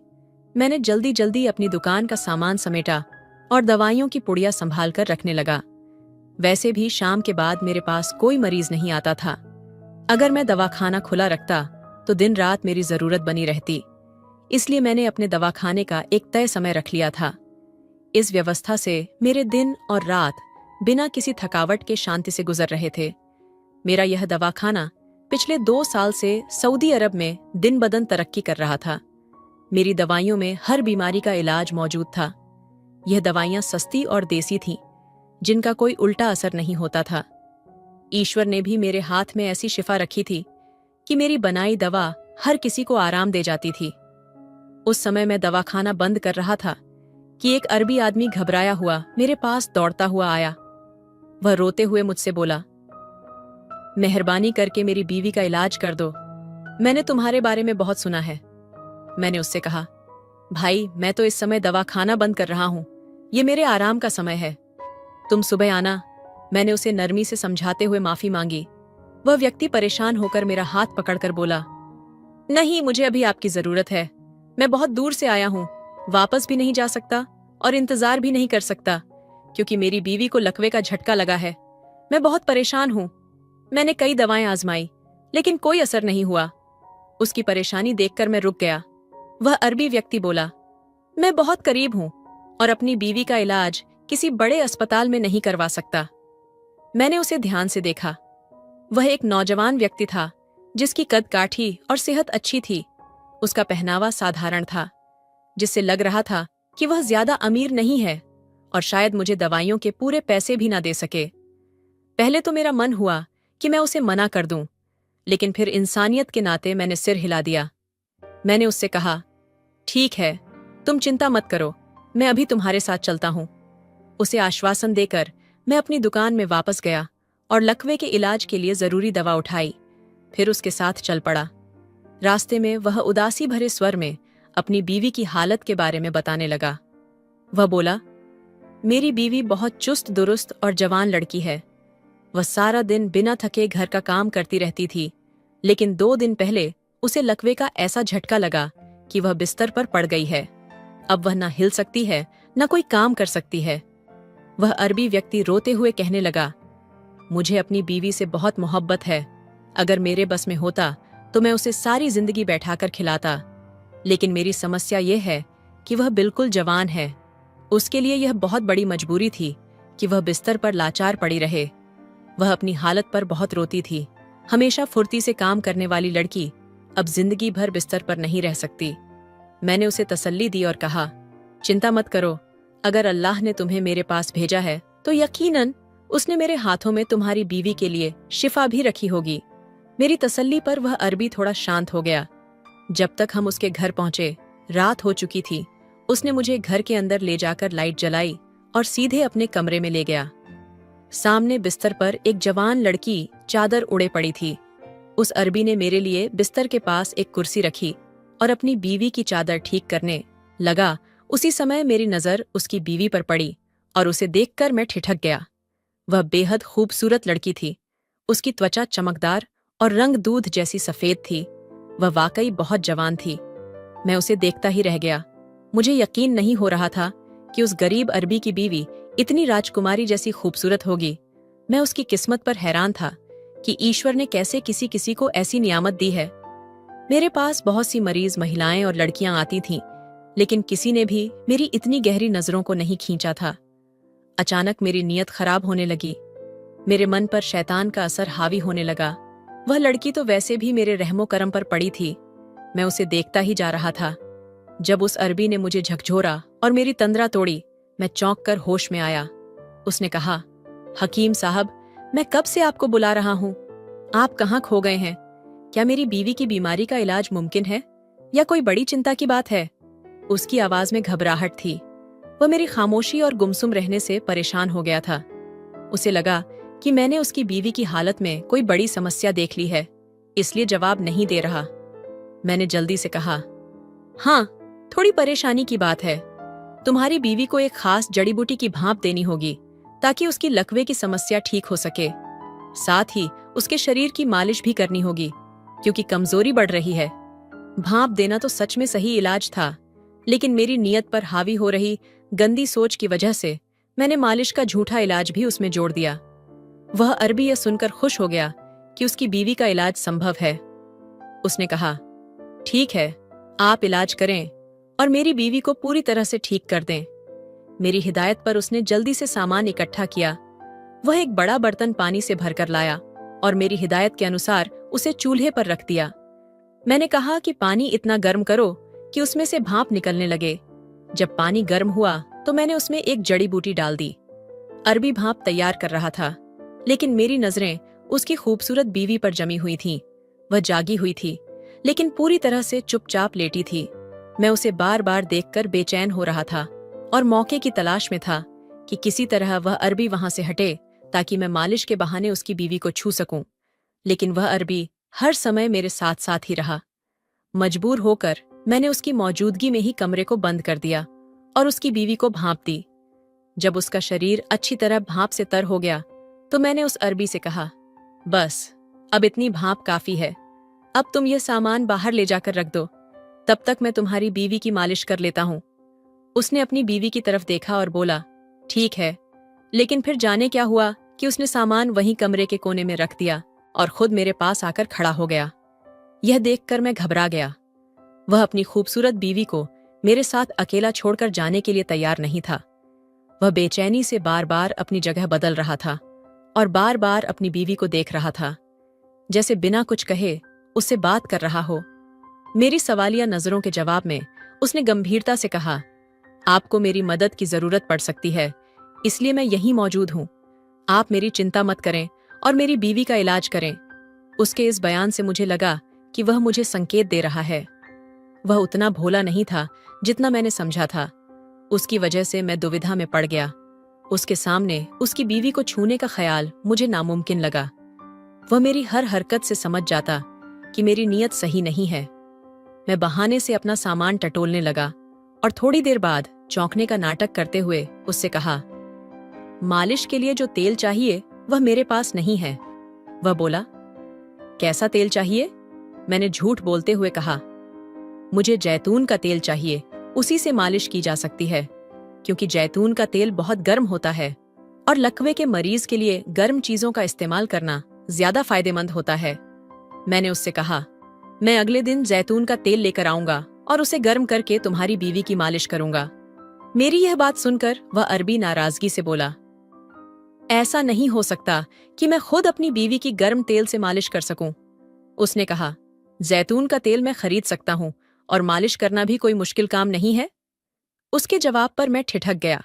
मैंने जल्दी जल्दी अपनी दुकान का सामान समेटा और दवाइयों की पुड़िया संभाल कर रखने लगा। वैसे भी शाम के बाद मेरे पास कोई मरीज नहीं आता था। अगर मैं दवाखाना खुला रखता तो दिन रात मेरी जरूरत बनी रहती, इसलिए मैंने अपने दवाखाने का एक तय समय रख लिया था। इस व्यवस्था से मेरे दिन और रात बिना किसी थकावट के शांति से गुजर रहे थे। मेरा यह दवाखाना पिछले 2 साल से सऊदी अरब में दिन बदन तरक्की कर रहा था। मेरी दवाइयों में हर बीमारी का इलाज मौजूद था। यह दवाइयां सस्ती और देसी थीं, जिनका कोई उल्टा असर नहीं होता था। ईश्वर ने भी मेरे हाथ में ऐसी शिफा रखी थी कि मेरी बनाई दवा हर किसी को आराम दे जाती थी। उस समय मैं दवाखाना बंद कर रहा था कि एक अरबी आदमी घबराया हुआ मेरे पास दौड़ता हुआ आया। वह रोते हुए मुझसे बोला, मेहरबानी करके मेरी बीवी का इलाज कर दो, मैंने तुम्हारे बारे में बहुत सुना है। मैंने उससे कहा, भाई मैं तो इस समय दवाखाना बंद कर रहा हूं, ये मेरे आराम का समय है, तुम सुबह आना। मैंने उसे नरमी से समझाते हुए माफी मांगी। वह व्यक्ति परेशान होकर मेरा हाथ पकड़कर बोला, नहीं, मुझे अभी आपकी जरूरत है। मैं बहुत दूर से आया हूं, वापस भी नहीं जा सकता और इंतजार भी नहीं कर सकता क्योंकि मेरी बीवी को लकवे का झटका लगा है। मैं बहुत परेशान हूं। मैंने कई दवाएं आजमाई लेकिन कोई असर नहीं हुआ। उसकी परेशानी देखकर मैं रुक गया। वह अरबी व्यक्ति बोला, मैं बहुत करीब हूं और अपनी बीवी का इलाज किसी बड़े अस्पताल में नहीं करवा सकता। मैंने उसे ध्यान से देखा। वह एक नौजवान व्यक्ति था जिसकी कद काठी और सेहत अच्छी थी। उसका पहनावा साधारण था, जिससे लग रहा था कि वह ज्यादा अमीर नहीं है और शायद मुझे दवाइयों के पूरे पैसे भी ना दे सके। पहले तो मेरा मन हुआ कि मैं उसे मना कर दूं, लेकिन फिर इंसानियत के नाते मैंने सिर हिला दिया। मैंने उससे कहा, ठीक है, तुम चिंता मत करो, मैं अभी तुम्हारे साथ चलता हूं। उसे आश्वासन देकर मैं अपनी दुकान में वापस गया और लकवे के इलाज के लिए जरूरी दवा उठाई, फिर उसके साथ चल पड़ा। रास्ते में वह उदासी भरे स्वर में अपनी बीवी की हालत के बारे में बताने लगा। वह बोला, मेरी बीवी बहुत चुस्त दुरुस्त और जवान लड़की है। वह सारा दिन बिना थके घर का काम करती रहती थी, लेकिन 2 दिन पहले उसे लकवे का ऐसा झटका लगा कि वह बिस्तर पर पड़ गई है। अब वह न हिल सकती है, न कोई काम कर सकती है। वह अरबी व्यक्ति रोते हुए कहने लगा, मुझे अपनी बीवी से बहुत मोहब्बत है। अगर मेरे बस में होता तो मैं उसे सारी जिंदगी बैठाकर खिलाता, लेकिन मेरी समस्या यह है कि वह बिल्कुल जवान है। उसके लिए यह बहुत बड़ी मजबूरी थी कि वह बिस्तर पर लाचार पड़ी रहे। वह अपनी हालत पर बहुत रोती थी। हमेशा फुर्ती से काम करने वाली लड़की अब जिंदगी भर बिस्तर पर नहीं रह सकती। मैंने उसे तसल्ली दी और कहा, चिंता मत करो, अगर अल्लाह ने तुम्हें मेरे पास भेजा है तो यकीनन उसने मेरे हाथों में तुम्हारी बीवी के लिए शिफा भी रखी होगी। मेरी तसल्ली पर वह अरबी थोड़ा शांत हो गया। जब तक हम उसके घर पहुंचे, रात हो चुकी थी। उसने मुझे घर के अंदर ले जाकर लाइट जलाई और सीधे अपने कमरे में ले गया। सामने बिस्तर पर एक जवान लड़की चादर उड़े पड़ी थी। उस अरबी ने मेरे लिए बिस्तर के पास एक कुर्सी रखी और अपनी बीवी की चादर ठीक करने लगा। उसी समय मेरी नजर उसकी बीवी पर पड़ी और उसे देखकर मैं ठिठक गया। वह बेहद खूबसूरत लड़की थी। उसकी त्वचा चमकदार और रंग दूध जैसी सफेद थी। वह वाकई बहुत जवान थी। मैं उसे देखता ही रह गया। मुझे यकीन नहीं हो रहा था कि उस गरीब अरबी की बीवी इतनी राजकुमारी जैसी खूबसूरत होगी। मैं उसकी किस्मत पर हैरान था कि ईश्वर ने कैसे किसी किसी को ऐसी नियामत दी है। मेरे पास बहुत सी मरीज महिलाएं और लड़कियां आती थीं, लेकिन किसी ने भी मेरी इतनी गहरी नजरों को नहीं खींचा था। अचानक मेरी नीयत खराब होने लगी। मेरे मन पर शैतान का असर हावी होने लगा। वह लड़की तो वैसे भी मेरे रहमो करम पर पड़ी थी। मैं उसे देखता ही जा रहा था। जब उस अरबी ने मुझे झकझोरा और मेरी तंद्रा तोड़ी, मैं चौंक कर होश में आया। उसने कहा, हकीम साहब, मैं कब से आपको बुला रहा हूं। आप कहाँ खो गए हैं? क्या मेरी बीवी की बीमारी का इलाज मुमकिन है या कोई बड़ी चिंता की बात है? उसकी आवाज में घबराहट थी। वह मेरी खामोशी और गुमसुम रहने से परेशान हो गया था। उसे लगा कि मैंने उसकी बीवी की हालत में कोई बड़ी समस्या देख ली है, इसलिए जवाब नहीं दे रहा। मैंने जल्दी से कहा, हाँ, थोड़ी परेशानी की बात है। तुम्हारी बीवी को एक खास जड़ी बूटी की भाप देनी होगी ताकि उसकी लकवे की समस्या ठीक हो सके। साथ ही उसके शरीर की मालिश भी करनी होगी क्योंकि कमजोरी बढ़ रही है। भाप देना तो सच में सही इलाज था, लेकिन मेरी नीयत पर हावी हो रही गंदी सोच की वजह से मैंने मालिश का झूठा इलाज भी उसमें जोड़ दिया। वह अरबी यह सुनकर खुश हो गया कि उसकी बीवी का इलाज संभव है। उसने कहा, ठीक है, आप इलाज करें और मेरी बीवी को पूरी तरह से ठीक कर दें। मेरी हिदायत पर उसने जल्दी से सामान इकट्ठा किया। वह एक बड़ा बर्तन पानी से भरकर लाया और मेरी हिदायत के अनुसार उसे चूल्हे पर रख दिया। मैंने कहा कि पानी इतना गर्म करो कि उसमें से भाप निकलने लगे। जब पानी गर्म हुआ तो मैंने उसमें एक जड़ी बूटी डाल दी। अरबी भाप तैयार कर रहा था, लेकिन मेरी नजरें उसकी खूबसूरत बीवी पर जमी हुई थीं। वह जागी हुई थी, लेकिन पूरी तरह से चुपचाप लेटी थी। मैं उसे बार बार देखकर बेचैन हो रहा था और मौके की तलाश में था कि किसी तरह वह अरबी वहां से हटे ताकि मैं मालिश के बहाने उसकी बीवी को छू सकूं। लेकिन वह अरबी हर समय मेरे साथ साथ ही रहा। मजबूर होकर मैंने उसकी मौजूदगी में ही कमरे को बंद कर दिया और उसकी बीवी को भाप दी। जब उसका शरीर अच्छी तरह भाप से तर हो गया तो मैंने उस अरबी से कहा, बस अब इतनी भाप काफी है। अब तुम यह सामान बाहर ले जाकर रख दो, तब तक मैं तुम्हारी बीवी की मालिश कर लेता हूं। उसने अपनी बीवी की तरफ देखा और बोला, ठीक है। लेकिन फिर जाने क्या हुआ कि उसने सामान वहीं कमरे के कोने में रख दिया और खुद मेरे पास आकर खड़ा हो गया। यह देखकर मैं घबरा गया। वह अपनी खूबसूरत बीवी को मेरे साथ अकेला छोड़कर जाने के लिए तैयार नहीं था। वह बेचैनी से बार बार अपनी जगह बदल रहा था और बार बार अपनी बीवी को देख रहा था, जैसे बिना कुछ कहे उससे बात कर रहा हो। मेरी सवालिया नजरों के जवाब में उसने गंभीरता से कहा, आपको मेरी मदद की जरूरत पड़ सकती है, इसलिए मैं यहीं मौजूद हूं। आप मेरी चिंता मत करें और मेरी बीवी का इलाज करें। उसके इस बयान से मुझे लगा कि वह मुझे संकेत दे रहा है। वह उतना भोला नहीं था जितना मैंने समझा था। उसकी वजह से मैं दुविधा में पड़ गया। उसके सामने उसकी बीवी को छूने का ख्याल मुझे नामुमकिन लगा। वह मेरी हर हरकत से समझ जाता कि मेरी नीयत सही नहीं है। मैं बहाने से अपना सामान टटोलने लगा और थोड़ी देर बाद चौंकने का नाटक करते हुए उससे कहा, मालिश के लिए जो तेल चाहिए वह मेरे पास नहीं है। वह बोला, कैसा तेल चाहिए? मैंने झूठ बोलते हुए कहा, मुझे जैतून का तेल चाहिए, उसी से मालिश की जा सकती है, क्योंकि जैतून का तेल बहुत गर्म होता है और लकवे के मरीज के लिए गर्म चीजों का इस्तेमाल करना ज्यादा फायदेमंद होता है। मैंने उससे कहा, मैं अगले दिन जैतून का तेल लेकर आऊंगा और उसे गर्म करके तुम्हारी बीवी की मालिश करूंगा। मेरी यह बात सुनकर वह अरबी नाराजगी से बोला, ऐसा नहीं हो सकता कि मैं खुद अपनी बीवी की गर्म तेल से मालिश कर सकूं। उसने कहा, जैतून का तेल मैं खरीद सकता हूं और मालिश करना भी कोई मुश्किल काम नहीं है। उसके जवाब पर मैं ठिठक गया।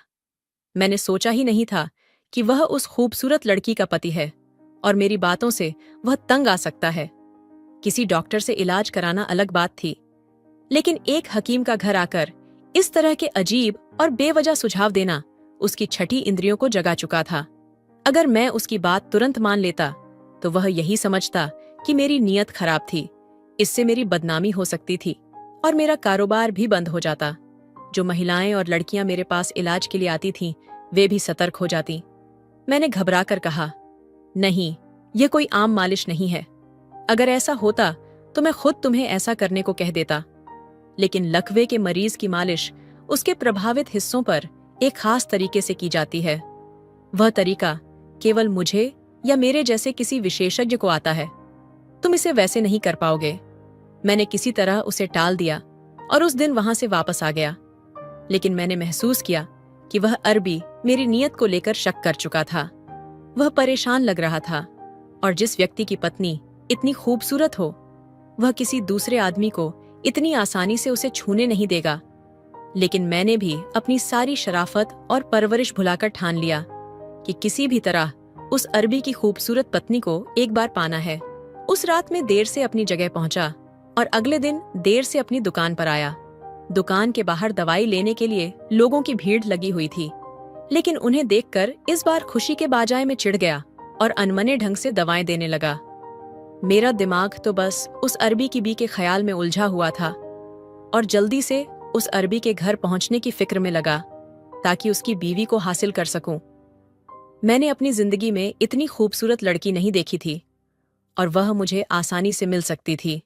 मैंने सोचा ही नहीं था कि वह उस खूबसूरत लड़की का पति है और मेरी बातों से वह तंग आ सकता है। किसी डॉक्टर से इलाज कराना अलग बात थी, लेकिन एक हकीम का घर आकर इस तरह के अजीब और बेवजह सुझाव देना उसकी छठी इंद्रियों को जगा चुका था। अगर मैं उसकी बात तुरंत मान लेता तो वह यही समझता कि मेरी नीयत खराब थी। इससे मेरी बदनामी हो सकती थी और मेरा कारोबार भी बंद हो जाता। जो महिलाएं और लड़कियां मेरे पास इलाज के लिए आती थीं, वे भी सतर्क हो जाती। मैंने घबराकर कहा, नहीं, यह कोई आम मालिश नहीं है। अगर ऐसा होता तो मैं खुद तुम्हें ऐसा करने को कह देता। लेकिन लकवे के मरीज की मालिश उसके प्रभावित हिस्सों पर एक खास तरीके से की जाती है। वह तरीका केवल मुझे या मेरे जैसे किसी विशेषज्ञ को आता है। तुम इसे वैसे नहीं कर पाओगे। मैंने किसी तरह उसे टाल दिया और उस दिन वहां से वापस आ गया। लेकिन मैंने महसूस किया कि वह अरबी मेरी नीयत को लेकर शक कर चुका था। वह परेशान लग रहा था और जिस व्यक्ति की पत्नी इतनी खूबसूरत हो, वह किसी दूसरे आदमी को इतनी आसानी से उसे छूने नहीं देगा। लेकिन मैंने भी अपनी सारी शराफत और परवरिश भुलाकर ठान लिया कि किसी भी तरह उस अरबी की खूबसूरत पत्नी को एक बार पाना है। उस रात में देर से अपनी जगह पहुंचा और अगले दिन देर से अपनी दुकान पर आया। दुकान के बाहर दवाई लेने के लिए लोगों की भीड़ लगी हुई थी, लेकिन उन्हें देखकर इस बार खुशी के बाजाए में चिढ़ गया और अनमने ढंग से दवाएं देने लगा। मेरा दिमाग तो बस उस अरबी की बी के ख्याल में उलझा हुआ था और जल्दी से उस अरबी के घर पहुंचने की फिक्र में लगा ताकि उसकी बीवी को हासिल कर सकूं। मैंने अपनी जिंदगी में इतनी खूबसूरत लड़की नहीं देखी थी और वह मुझे आसानी से मिल सकती थी।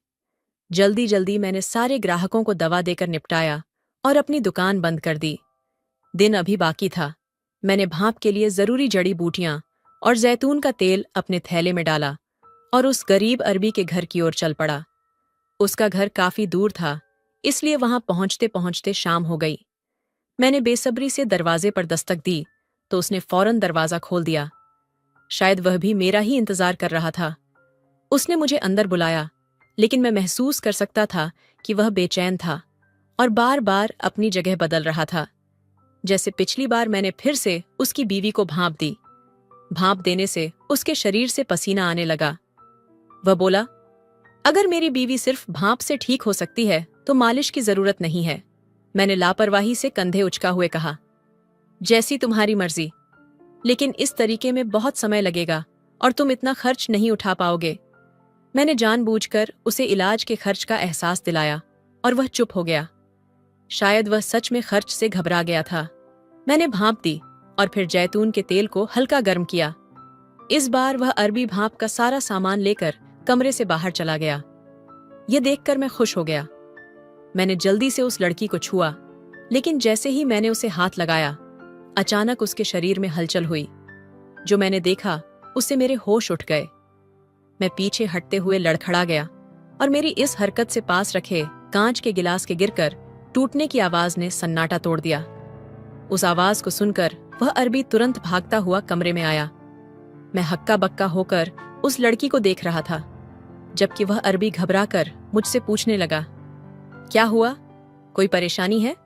जल्दी जल्दी मैंने सारे ग्राहकों को दवा देकर निपटाया और अपनी दुकान बंद कर दी। दिन अभी बाकी था। मैंने भाप के लिए जरूरी जड़ी बूटियां और जैतून का तेल अपने थैले में डाला और उस गरीब अरबी के घर की ओर चल पड़ा। उसका घर काफी दूर था, इसलिए वहां पहुंचते पहुंचते शाम हो गई। मैंने बेसब्री से दरवाजे पर दस्तक दी तो उसने फौरन दरवाजा खोल दिया। शायद वह भी मेरा ही इंतजार कर रहा था। उसने मुझे अंदर बुलाया, लेकिन मैं महसूस कर सकता था कि वह बेचैन था और बार बार अपनी जगह बदल रहा था। जैसे पिछली बार मैंने फिर से उसकी बीवी को भाप दी। भाप देने से उसके शरीर से पसीना आने लगा। वह बोला, अगर मेरी बीवी सिर्फ भाप से ठीक हो सकती है तो मालिश की जरूरत नहीं है। मैंने लापरवाही से कंधे उचका हुए कहा, जैसी तुम्हारी मर्जी, लेकिन इस तरीके में बहुत समय लगेगा और तुम इतना खर्च नहीं उठा पाओगे। मैंने जानबूझकर उसे इलाज के खर्च का एहसास दिलाया और वह चुप हो गया। शायद वह सच में खर्च से घबरा गया था। मैंने भाप दी और फिर जैतून के तेल को हल्का गर्म किया। इस बार वह अरबी भाप का सारा सामान लेकर कमरे से बाहर चला गया। यह देखकर मैं खुश हो गया। मैंने जल्दी से उस लड़की को छुआ, लेकिन जैसे ही मैंने उसे हाथ लगाया, अचानक उसके शरीर में हलचल हुई। जो मैंने देखा उससे मेरे होश उठ गए। मैं पीछे हटते हुए लड़खड़ा गया और मेरी इस हरकत से पास रखे कांच के गिलास के गिरकर टूटने की आवाज ने सन्नाटा तोड़ दिया। उस आवाज को सुनकर वह अरबी तुरंत भागता हुआ कमरे में आया। मैं हक्का बक्का होकर उस लड़की को देख रहा था, जबकि वह अरबी घबराकर मुझसे पूछने लगा, क्या हुआ, कोई परेशानी है?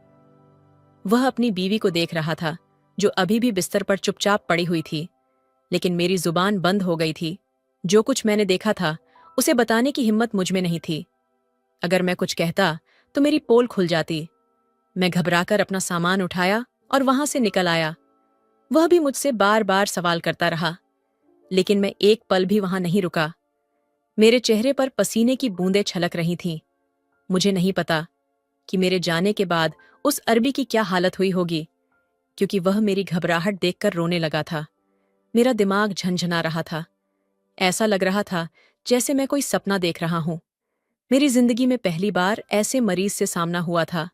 वह अपनी बीवी को देख रहा था, जो अभी भी बिस्तर पर चुपचाप पड़ी हुई थी, लेकिन मेरी जुबान बंद हो गई थी। जो कुछ मैंने देखा था उसे बताने की हिम्मत मुझ में नहीं थी। अगर मैं कुछ कहता तो मेरी पोल खुल जाती। मैं घबराकर अपना सामान उठाया और वहां से निकल आया। वह भी मुझसे बार बार सवाल करता रहा, लेकिन मैं एक पल भी वहां नहीं रुका। मेरे चेहरे पर पसीने की बूंदें छलक रही थीं। मुझे नहीं पता कि मेरे जाने के बाद उस अरबी की क्या हालत हुई होगी, क्योंकि वह मेरी घबराहट देखकर रोने लगा था। मेरा दिमाग झंझना रहा था। ऐसा लग रहा था जैसे मैं कोई सपना देख रहा हूं। मेरी जिंदगी में पहली बार ऐसे मरीज से सामना हुआ था।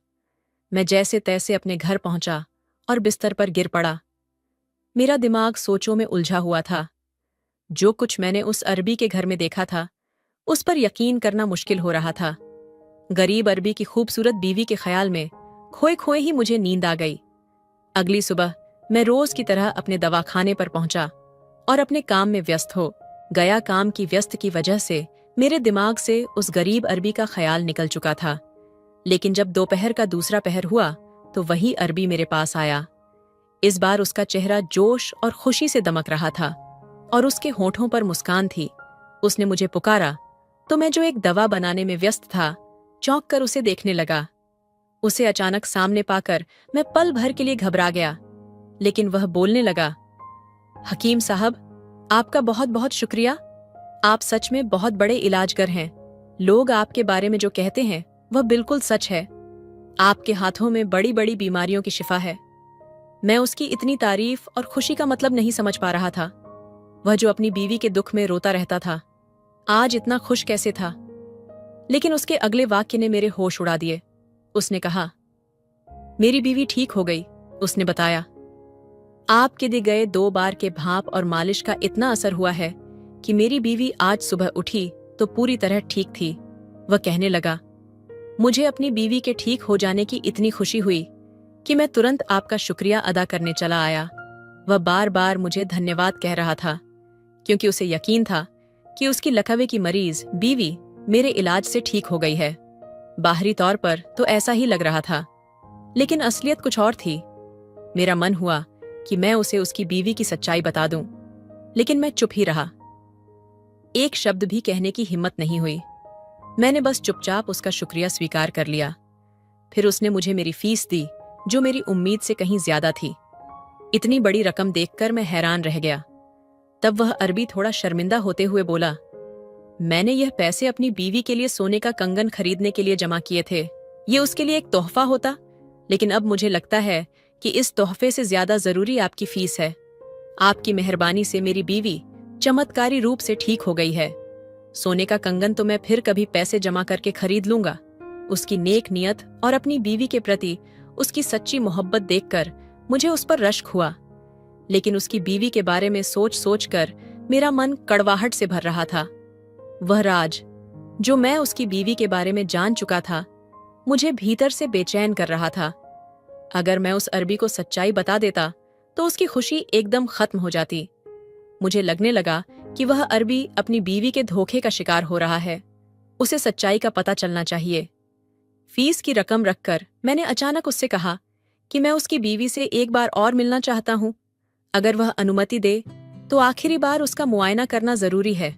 मैं जैसे तैसे अपने घर पहुंचा और बिस्तर पर गिर पड़ा। मेरा दिमाग सोचों में उलझा हुआ था। जो कुछ मैंने उस अरबी के घर में देखा था, उस पर यकीन करना मुश्किल हो रहा था। गरीब अरबी की खूबसूरत बीवी के ख्याल में खोए खोए ही मुझे नींद आ गई। अगली सुबह मैं रोज की तरह अपने दवाखाने पर पहुंचा और अपने काम में व्यस्त हो गया। काम की व्यस्त की वजह से मेरे दिमाग से उस गरीब अरबी का ख्याल निकल चुका था। लेकिन जब दोपहर का दूसरा पहर हुआ तो वही अरबी मेरे पास आया। इस बार उसका चेहरा जोश और खुशी से दमक रहा था और उसके होठों पर मुस्कान थी। उसने मुझे पुकारा तो मैं, जो एक दवा बनाने में व्यस्त था, चौंक कर उसे देखने लगा। उसे अचानक सामने पाकर मैं पल भर के लिए घबरा गया, लेकिन वह बोलने लगा, हकीम साहब, आपका बहुत बहुत शुक्रिया। आप सच में बहुत बड़े इलाजगर हैं। लोग आपके बारे में जो कहते हैं वह बिल्कुल सच है। आपके हाथों में बड़ी बड़ी बीमारियों की शिफा है। मैं उसकी इतनी तारीफ और खुशी का मतलब नहीं समझ पा रहा था। वह जो अपनी बीवी के दुख में रोता रहता था, आज इतना खुश कैसे था। लेकिन उसके अगले वाक्य ने मेरे होश उड़ा दिए। उसने कहा, मेरी बीवी ठीक हो गई। उसने बताया, आपके दिए गए 2 बार के भाप और मालिश का इतना असर हुआ है कि मेरी बीवी आज सुबह उठी तो पूरी तरह ठीक थी। वह कहने लगा, मुझे अपनी बीवी के ठीक हो जाने की इतनी खुशी हुई कि मैं तुरंत आपका शुक्रिया अदा करने चला आया। वह बार बार मुझे धन्यवाद कह रहा था, क्योंकि उसे यकीन था कि उसकी लकवे की मरीज बीवी मेरे इलाज से ठीक हो गई है। बाहरी तौर पर तो ऐसा ही लग रहा था, लेकिन असलियत कुछ और थी। मेरा मन हुआ कि मैं उसे उसकी बीवी की सच्चाई बता दूं, लेकिन मैं चुप ही रहा। एक शब्द भी कहने की हिम्मत नहीं हुई। मैंने बस चुपचाप उसका शुक्रिया स्वीकार कर लिया। फिर उसने मुझे मेरी फीस दी, जो मेरी उम्मीद से कहीं ज्यादा थी। इतनी बड़ी रकम देखकर मैं हैरान रह गया। तब वह अरबी थोड़ा शर्मिंदा होते हुए बोला, मैंने यह पैसे अपनी बीवी के लिए सोने का कंगन खरीदने के लिए जमा किए थे। ये उसके लिए एक तोहफा होता, लेकिन अब मुझे लगता है कि इस तोहफे से ज्यादा जरूरी आपकी फीस है। आपकी मेहरबानी से मेरी बीवी चमत्कारी रूप से ठीक हो गई है। सोने का कंगन तो मैं फिर कभी पैसे जमा करके खरीद लूंगा। उसकी नेक नियत और अपनी बीवी के प्रति उसकी सच्ची मोहब्बत देखकर मुझे उस पर रश्क हुआ। लेकिन उसकी बीवी के बारे में सोच सोच कर मेरा मन कड़वाहट से भर रहा था। वह राज जो मैं उसकी बीवी के बारे में जान चुका था, मुझे भीतर से बेचैन कर रहा था। अगर मैं उस अरबी को सच्चाई बता देता तो उसकी खुशी एकदम खत्म हो जाती। मुझे लगने लगा कि वह अरबी अपनी बीवी के धोखे का शिकार हो रहा है। उसे सच्चाई का पता चलना चाहिए। फीस की रकम रखकर मैंने अचानक उससे कहा कि मैं उसकी बीवी से एक बार और मिलना चाहता हूं। अगर वह अनुमति दे तो आखिरी बार उसका मुआयना करना जरूरी है।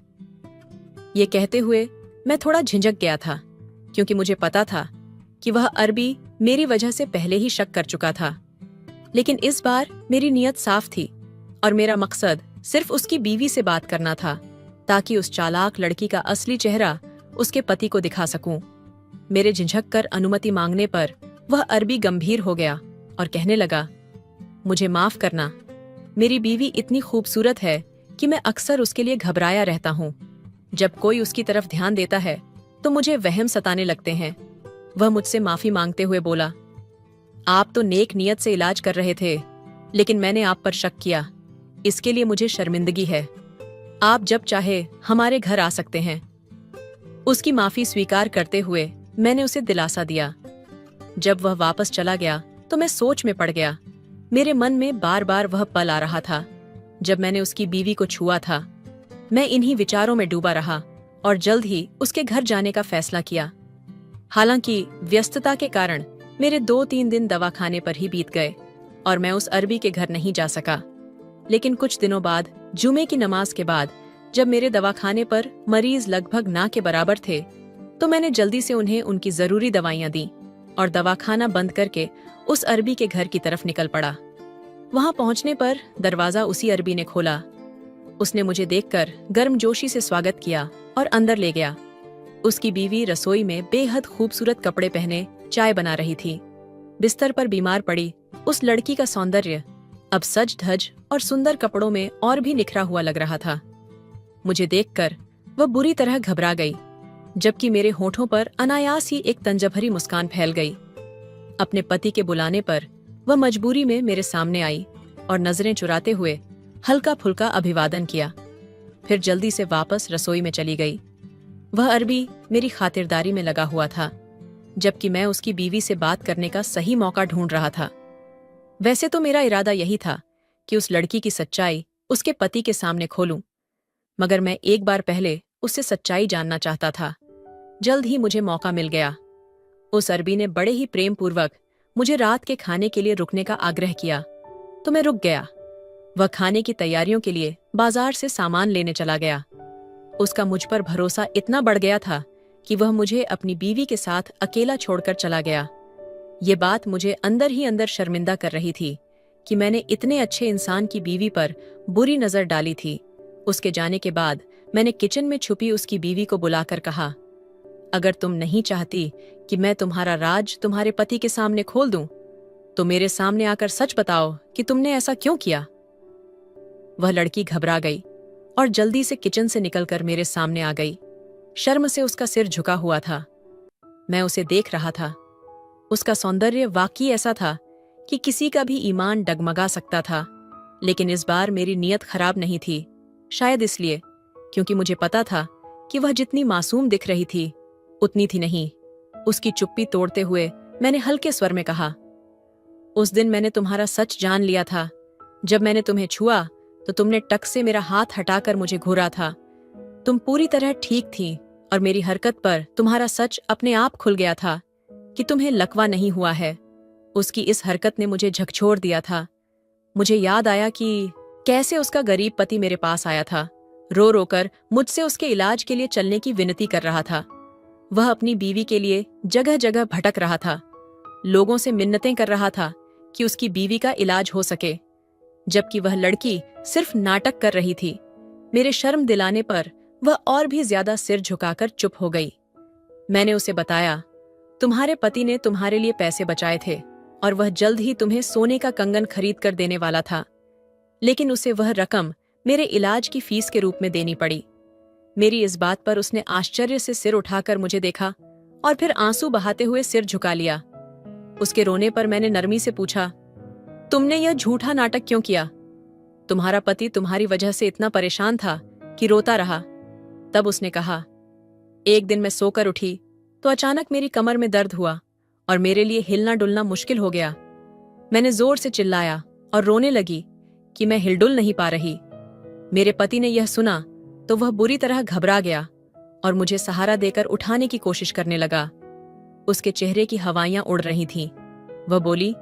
ये कहते हुए मैं थोड़ा झिझक गया था, क्योंकि मुझे पता था कि वह अरबी मेरी वजह से पहले ही शक कर चुका था। लेकिन इस बार मेरी नीयत साफ थी और मेरा मकसद सिर्फ उसकी बीवी से बात करना था, ताकि उस चालाक लड़की का असली चेहरा उसके पति को दिखा सकूं। मेरे झिझक कर अनुमति मांगने पर वह अरबी गंभीर हो गया और कहने लगा, मुझे माफ करना, मेरी बीवी इतनी खूबसूरत है कि मैं अक्सर उसके लिए घबराया रहता हूँ। जब कोई उसकी तरफ ध्यान देता है तो मुझे वहम सताने लगते हैं। वह मुझसे माफी मांगते हुए बोला, आप तो नेक नियत से इलाज कर रहे थे, लेकिन मैंने आप पर शक किया। इसके लिए मुझे शर्मिंदगी है। आप जब चाहे हमारे घर आ सकते हैं। उसकी माफी स्वीकार करते हुए मैंने उसे दिलासा दिया। जब वह वापस चला गया तो मैं सोच में पड़ गया। मेरे मन में बार बार वह पल आ रहा था जब मैंने उसकी बीवी को छुआ था। मैं इन्हीं विचारों में डूबा रहा और जल्द ही उसके घर जाने का फैसला किया। हालांकि व्यस्तता के कारण मेरे 2-3 दिन दवाखाने पर ही बीत गए और मैं उस अरबी के घर नहीं जा सका। लेकिन कुछ दिनों बाद, जुमे की नमाज के बाद, जब मेरे दवाखाने पर मरीज लगभग ना के बराबर थे, तो मैंने जल्दी से उन्हें उनकी जरूरी दवाइयां दी और दवाखाना बंद करके उस अरबी के घर की तरफ निकल पड़ा। वहां पहुंचने पर दरवाजा उसी अरबी ने खोला। उसने मुझे देखकर गर्मजोशी से स्वागत किया और अंदर ले गया। उसकी बीवी रसोई में बेहद खूबसूरत कपड़े पहने चाय बना रही थी। बिस्तर पर बीमार पड़ी उस लड़की का सौंदर्य अब सज धज और सुंदर कपड़ों में और भी निखरा हुआ लग रहा था। मुझे देखकर वह बुरी तरह घबरा गई। जबकि मेरे होठों पर अनायास ही एक तंजभरी मुस्कान फैल गई। अपने पति के बुलाने पर वह मजबूरी में मेरे सामने आई और नजरें चुराते हुए हल्का फुल्का अभिवादन किया, फिर जल्दी से वापस रसोई में चली गई। वह अरबी मेरी खातिरदारी में लगा हुआ था, जबकि मैं उसकी बीवी से बात करने का सही मौका ढूंढ रहा था। वैसे तो मेरा इरादा यही था कि उस लड़की की सच्चाई उसके पति के सामने खोलूं, मगर मैं एक बार पहले उससे सच्चाई जानना चाहता था। जल्द ही मुझे मौका मिल गया। उस अरबी ने बड़े ही प्रेम पूर्वक मुझे रात के खाने के लिए रुकने का आग्रह किया, तो मैं रुक गया। वह खाने की तैयारियों के लिए बाजार से सामान लेने चला गया। उसका मुझ पर भरोसा इतना बढ़ गया था कि वह मुझे अपनी बीवी के साथ अकेला छोड़कर चला गया। ये बात मुझे अंदर ही अंदर शर्मिंदा कर रही थी कि मैंने इतने अच्छे इंसान की बीवी पर बुरी नजर डाली थी। उसके जाने के बाद मैंने किचन में छुपी उसकी बीवी को बुलाकर कहा, अगर तुम नहीं चाहती कि मैं तुम्हारा राज तुम्हारे पति के सामने खोल दूं, तो मेरे सामने आकर सच बताओ कि तुमने ऐसा क्यों किया। वह लड़की घबरा गई और जल्दी से किचन से निकलकर मेरे सामने आ गई। शर्म से उसका सिर झुका हुआ था। मैं उसे देख रहा था। उसका सौंदर्य वाकई ऐसा था कि किसी का भी ईमान डगमगा सकता था, लेकिन इस बार मेरी नीयत खराब नहीं थी। शायद इसलिए क्योंकि मुझे पता था कि वह जितनी मासूम दिख रही थी उतनी थी नहीं। उसकी चुप्पी तोड़ते हुए मैंने हल्के स्वर में कहा, उस दिन मैंने तुम्हारा सच जान लिया था। जब मैंने तुम्हें छुआ तो तुमने टक से मेरा हाथ हटाकर मुझे घूरा था। तुम पूरी तरह ठीक थी और मेरी हरकत पर तुम्हारा सच अपने आप खुल गया था कि तुम्हें लकवा नहीं हुआ है। उसकी इस हरकत ने मुझे झकझोर दिया था। मुझे याद आया कि कैसे उसका गरीब पति मेरे पास आया था, रो रोकर मुझसे उसके इलाज के लिए चलने की विनती कर रहा था। वह अपनी बीवी के लिए जगह जगह भटक रहा था, लोगों से मिन्नतें कर रहा था कि उसकी बीवी का इलाज हो सके, जबकि वह लड़की सिर्फ नाटक कर रही थी। मेरे शर्म दिलाने पर वह और भी ज्यादा सिर झुकाकर चुप हो गई। मैंने उसे बताया, तुम्हारे पति ने तुम्हारे लिए पैसे बचाए थे और वह जल्द ही तुम्हें सोने का कंगन खरीद कर देने वाला था, लेकिन उसे वह रकम मेरे इलाज की फीस के रूप में देनी पड़ी। मेरी इस बात पर उसने आश्चर्य से सिर उठाकर मुझे देखा और फिर आंसू बहाते हुए सिर झुका लिया। उसके रोने पर मैंने नरमी से पूछा, तुमने यह झूठा नाटक क्यों किया? तुम्हारा पति तुम्हारी वजह से इतना परेशान था कि रोता रहा। तब उसने कहा, एक दिन मैं सोकर उठी तो अचानक मेरी कमर में दर्द हुआ और मेरे लिए हिलना डुलना मुश्किल हो गया। मैंने जोर से चिल्लाया और रोने लगी कि मैं हिलडुल नहीं पा रही। मेरे पति ने यह सुना तो वह बुरी तरह घबरा गया और मुझे सहारा देकर उठाने की कोशिश करने लगा। उसके चेहरे की हवाइयां उड़ रही थीं। वह बोली,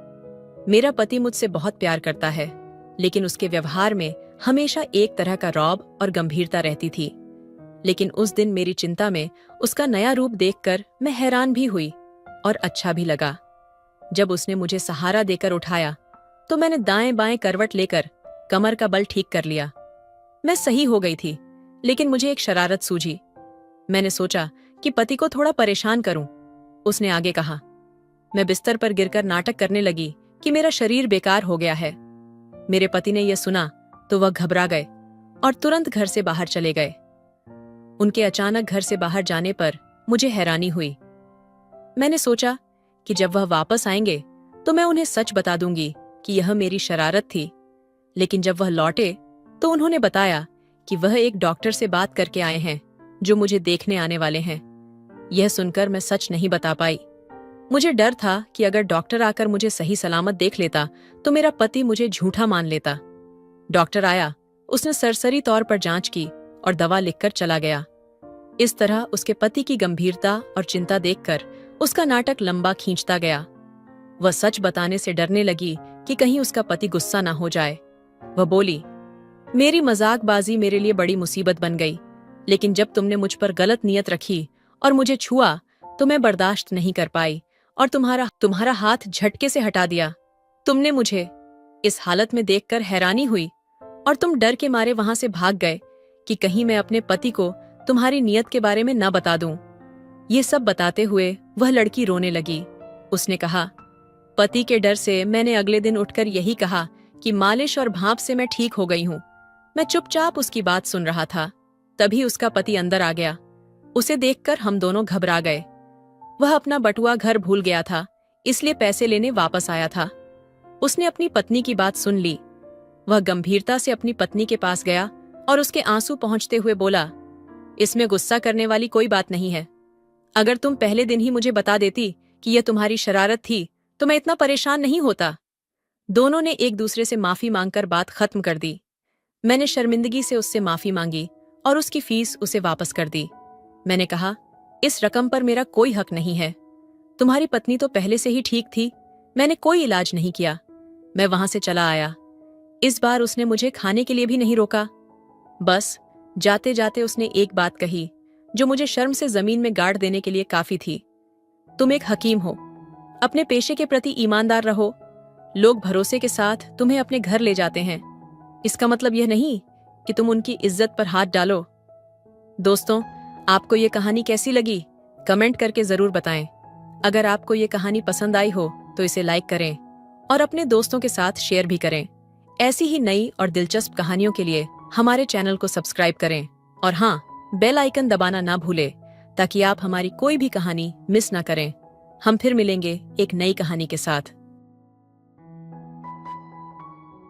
मेरा पति मुझसे बहुत प्यार करता है, लेकिन उसके व्यवहार में हमेशा एक तरह का रौब और गंभीरता रहती थी। लेकिन उस दिन मेरी चिंता में उसका नया रूप देखकर मैं हैरान भी हुई और अच्छा भी लगा। जब उसने मुझे सहारा देकर उठाया तो मैंने दाएं बाएं करवट लेकर कमर का बल ठीक कर लिया। मैं सही हो गई थी, लेकिन मुझे एक शरारत सूझी। मैंने सोचा कि पति को थोड़ा परेशान करूं। उसने आगे कहा, मैं बिस्तर पर गिरकर नाटक करने लगी कि मेरा शरीर बेकार हो गया है। मेरे पति ने यह सुना तो वह घबरा गए और तुरंत घर से बाहर चले गए। उनके अचानक घर से बाहर जाने पर मुझे हैरानी हुई। मैंने सोचा कि जब वह वापस आएंगे तो मैं उन्हें सच बता दूंगी कि यह मेरी शरारत थी। लेकिन जब वह लौटे तो उन्होंने बताया कि वह एक डॉक्टर से बात करके आए हैं जो मुझे देखने आने वाले हैं। यह सुनकर मैं सच नहीं बता पाई। मुझे डर था कि अगर डॉक्टर आकर मुझे सही सलामत देख लेता तो मेरा पति मुझे झूठा मान लेता। डॉक्टर आया, उसने सरसरी तौर पर जांच की और दवा लिखकर चला गया। इस तरह उसके पति की गंभीरता और चिंता देखकर उसका नाटक लंबा खींचता गया। वह सच बताने से डरने लगी कि कहीं उसका पति गुस्सा ना हो जाए। वह बोली, मेरी मजाकबाजी मेरे लिए बड़ी मुसीबत बन गई, लेकिन जब तुमने मुझ पर गलत नियत रखी और मुझे छुआ तो मैं बर्दाश्त नहीं कर पाई और तुम्हारा हाथ झटके से हटा दिया। तुमने मुझे इस हालत में देखकर हैरानी हुई और तुम डर के मारे वहां से भाग गए कि कहीं मैं अपने पति को तुम्हारी नियत के बारे में न बता दूं। ये सब बताते हुए वह लड़की रोने लगी। उसने कहा, पति के डर से मैंने अगले दिन उठकर यही कहा कि मालिश और भाप से मैं ठीक हो गई हूं। मैं चुपचाप उसकी बात सुन रहा था। तभी उसका पति अंदर आ गया। उसे देखकर हम दोनों घबरा गए। वह अपना बटुआ घर भूल गया था, इसलिए पैसे लेने वापस आया था। उसने अपनी पत्नी की बात सुन ली। वह गंभीरता से अपनी पत्नी के पास गया और उसके आंसू पहुंचते हुए बोला, इसमें गुस्सा करने वाली कोई बात नहीं है। अगर तुम पहले दिन ही मुझे बता देती कि यह तुम्हारी शरारत थी तो मैं इतना परेशान नहीं होता। दोनों ने एक दूसरे से माफी मांगकर बात खत्म कर दी। मैंने शर्मिंदगी से उससे माफी मांगी और उसकी फीस उसे वापस कर दी। मैंने कहा, इस रकम पर मेरा कोई हक नहीं है। तुम्हारी पत्नी तो पहले से ही ठीक थी, मैंने कोई इलाज नहीं किया। मैं वहां से चला आया। इस बार उसने मुझे खाने के लिए भी नहीं रोका। बस जाते जाते उसने एक बात कही जो मुझे शर्म से जमीन में गाड़ देने के लिए काफी थी। तुम एक हकीम हो, अपने पेशे के प्रति ईमानदार रहो। लोग भरोसे के साथ तुम्हें अपने घर ले जाते हैं, इसका मतलब यह नहीं कि तुम उनकी इज्जत पर हाथ डालो। दोस्तों, आपको ये कहानी कैसी लगी? कमेंट करके जरूर बताएं। अगर आपको ये कहानी पसंद आई हो तो इसे लाइक करें और अपने दोस्तों के साथ शेयर भी करें। ऐसी ही नई और दिलचस्प कहानियों के लिए हमारे चैनल को सब्सक्राइब करें और हाँ, बेल आइकन दबाना ना भूलें ताकि आप हमारी कोई भी कहानी मिस ना करें। हम फिर मिलेंगे एक नई कहानी के साथ।